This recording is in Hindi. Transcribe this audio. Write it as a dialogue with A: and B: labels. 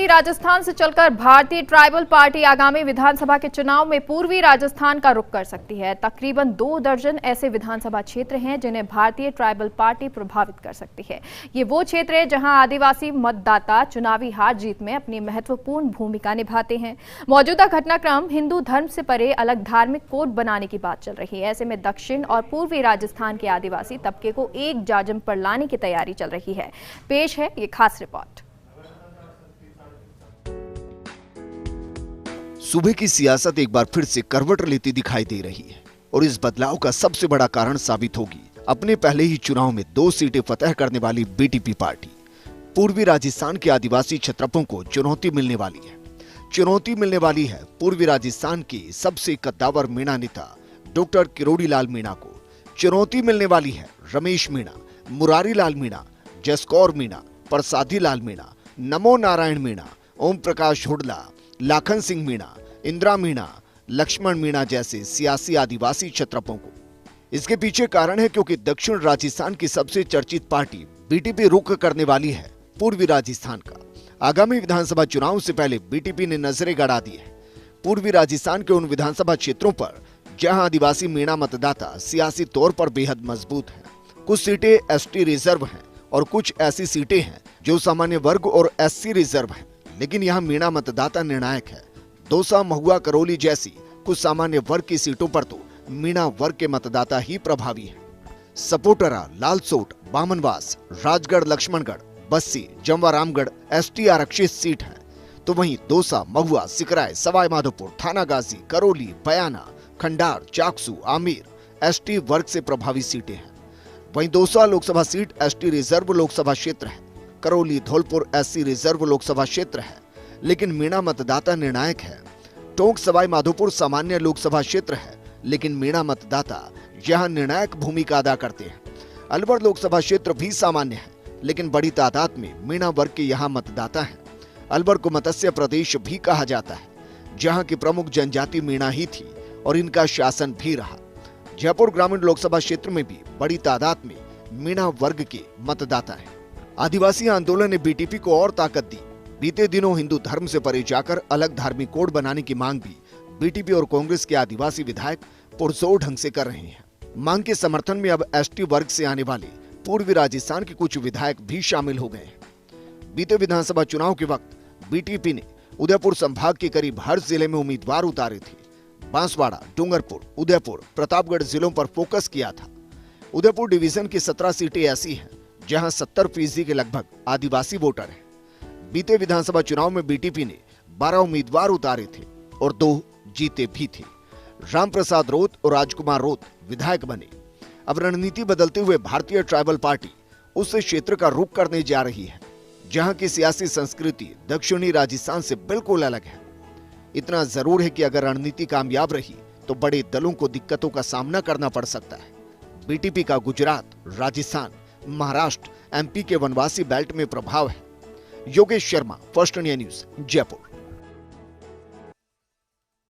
A: राजस्थान से चलकर भारतीय ट्राइबल पार्टी आगामी विधानसभा के चुनाव में पूर्वी राजस्थान का रुख कर सकती है। तकरीबन 2 दर्जन ऐसे विधानसभा क्षेत्र हैं जिन्हें भारतीय ट्राइबल पार्टी प्रभावित कर सकती है। ये वो क्षेत्र है जहां आदिवासी मतदाता चुनावी हार जीत में अपनी महत्वपूर्ण भूमिका निभाते हैं। मौजूदा घटनाक्रम हिंदू धर्म से परे अलग धार्मिक कोड बनाने की बात चल रही है। ऐसे में दक्षिण और पूर्वी राजस्थान के आदिवासी तबके को एक जाजम पर लाने की तैयारी चल रही है। पेश है ये खास रिपोर्ट।
B: सूबे की सियासत एक बार फिर से करवट लेती दिखाई दे रही है और इस बदलाव का सबसे बड़ा कारण साबित होगी अपने पहले ही चुनाव में 2 सीटें फतह करने वाली बीटीपी पार्टी। पूर्वी राजस्थान के आदिवासी क्षत्रपों को चुनौती मिलने वाली है। चुनौती मिलने वाली है पूर्वी राजस्थान के सबसे कद्दावर मीणा नेता डॉक्टर किरोड़ी लाल मीणा को। चुनौती मिलने वाली है रमेश मीणा, मुरारी लाल मीणा, जसकौर मीणा, प्रसादी लाल मीणा, नमो नारायण मीणा, ओम प्रकाश हुडला, लाखन सिंह मीणा, इंदिरा मीणा, लक्ष्मण मीणा जैसे सियासी आदिवासी क्षत्रपों को। इसके पीछे कारण है क्योंकि दक्षिण राजस्थान की सबसे चर्चित पार्टी बीटीपी रुख करने वाली है पूर्वी राजस्थान का। आगामी विधानसभा चुनाव से पहले बीटीपी ने नजरें गड़ा दी है पूर्वी राजस्थान के उन विधानसभा क्षेत्रों पर जहां आदिवासी मीणा मतदाता सियासी तौर पर बेहद मजबूत है। कुछ सीटें एसटी रिजर्व हैं और कुछ ऐसी सीटें हैं जो सामान्य वर्ग और एससी रिजर्व है। लेकिन यहाँ मीणा मतदाता निर्णायक है। दौसा, महुआ, करौली जैसी कुछ सामान्य वर्ग की सीटों पर तो मीणा वर्ग के मतदाता ही प्रभावी है। सपोटरा, लालसोट, बामनवास, राजगढ़, लक्ष्मणगढ़, बस्सी, जमवारामगढ़ एसटी आरक्षित सीट है, तो वहीं दौसा, महुआ, सिकराय, सवाई माधोपुर, थानागाजी, करौली, बयाना, खंडार, चाकसू, आमेर एसटी वर्ग से प्रभावी सीटें हैं। वहीं Dausa Lok Sabha seat ST reserve Lok Sabha क्षेत्र है। करौली, धौलपुर एससी रिजर्व लोकसभा क्षेत्र है, लेकिन मीणा मतदाता निर्णायक है। टोंक, सवाई माधोपुर सामान्य लोकसभा क्षेत्र है, लेकिन मीणा मतदाता यहां निर्णायक भूमिका अदा करते हैं। अलवर लोकसभा क्षेत्र भी सामान्य है, लेकिन बड़ी तादाद में मीणा वर्ग के यहाँ मतदाता हैं। अलवर को मत्स्य प्रदेश भी कहा जाता है, जहाँ की प्रमुख जनजाति मीणा ही थी और इनका शासन भी रहा। जयपुर ग्रामीण लोकसभा क्षेत्र में भी बड़ी तादाद में मीणा वर्ग के मतदाता हैं। आदिवासी आंदोलन ने बीटीपी को और ताकत दी। बीते दिनों हिंदू धर्म से परे जाकर अलग धार्मिक कोड बनाने की मांग भी बीटीपी और कांग्रेस के आदिवासी विधायक पुरजोर ढंग से कर रहे हैं। मांग के समर्थन में अब एसटी वर्ग से आने वाले पूर्वी राजस्थान के कुछ विधायक भी शामिल हो गए हैं। बीते विधानसभा चुनाव के वक्त बीटीपी ने उदयपुर संभाग के करीब हर जिले में उम्मीदवार उतारे थे। बांसवाड़ा, डूंगरपुर, उदयपुर, प्रतापगढ़ जिलों पर फोकस किया था। उदयपुर डिवीजन की 17 सीटें ऐसी हैं जहां 70% के लगभग आदिवासी वोटर हैं। बीते विधानसभा चुनाव में बीटीपी ने 12 उम्मीदवार उतारे थे और 2 जीते भी थे। रामप्रसाद रोत और राजकुमार रोत विधायक बने। अब रणनीति बदलते हुए भारतीय ट्राइबल पार्टी उस क्षेत्र का रुख करने जा रही है जहां की सियासी संस्कृति दक्षिणी राजस्थान से बिल्कुल अलग है। इतना जरूर है कि अगर रणनीति कामयाब रही तो बड़े दलों को दिक्कतों का सामना करना पड़ सकता है। बीटीपी का गुजरात, राजस्थान, महाराष्ट्र, एमपी के वनवासी बेल्ट में प्रभाव है। Yogesh Sharma, first India news, Jaipur.